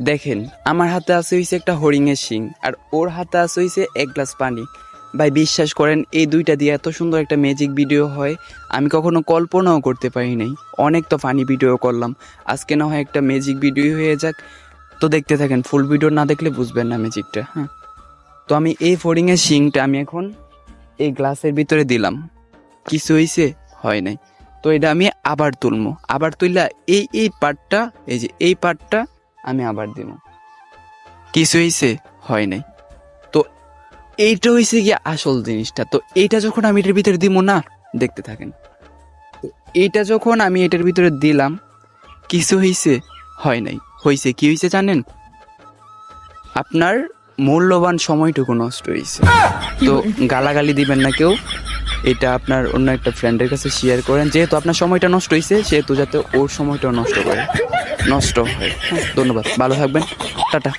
দেখেন আমার হাতে আছে হইছে একটা হরিণের শিং আর ওর হাতে আছে হইছে এক গ্লাস পানি। ভাই বিশ্বাস করেন এই দুইটা দিয়ে এত সুন্দর একটা ম্যাজিক ভিডিও হয় আমি কখনো কল্পনাও করতে পারি নাই। অনেক তো ফানি ভিডিও করলাম, আজকে না হয় একটা ম্যাজিক ভিডিও হয়ে যাক। তো দেখতে থাকেন, ফুল ভিডিও না দেখলে বুঝবেন না ম্যাজিকটা। হ্যাঁ, তো আমি এই হরিণের শিংটা আমি এখন এই গ্লাসের ভিতরে দিলাম, কিছু হইছে হয় নাই। তো এটা আমি আবার তুলবো, আবার তুললা এই পার্টটা, এই যে এই পার্টটা আমি আবার দিব, কিছু হইছে হয় নাই। তো এইটা হইছে গিয়ে আসল জিনিসটা। তো এইটা যখন আমি এটার ভিতরে দিব না, দেখতে থাকেন। তো এইটা যখন আমি এটার ভিতরে দিলাম, কিছু হইছে হয় নাই। হইছে কি হইছে জানেন? আপনার মূল্যবান সময়টুকু নষ্ট হয়েছে। তো গালাগালি দিবেন না কেউ, এটা আপনার অন্য একটা ফ্রেন্ডের কাছে শেয়ার করেন, যেহেতু আপনার সময়টা নষ্ট হয়েছে সেহেতু যাতে ওর সময়টাও নষ্ট হয়। ধন্যবাদ, ভালো থাকবেন, টাটা।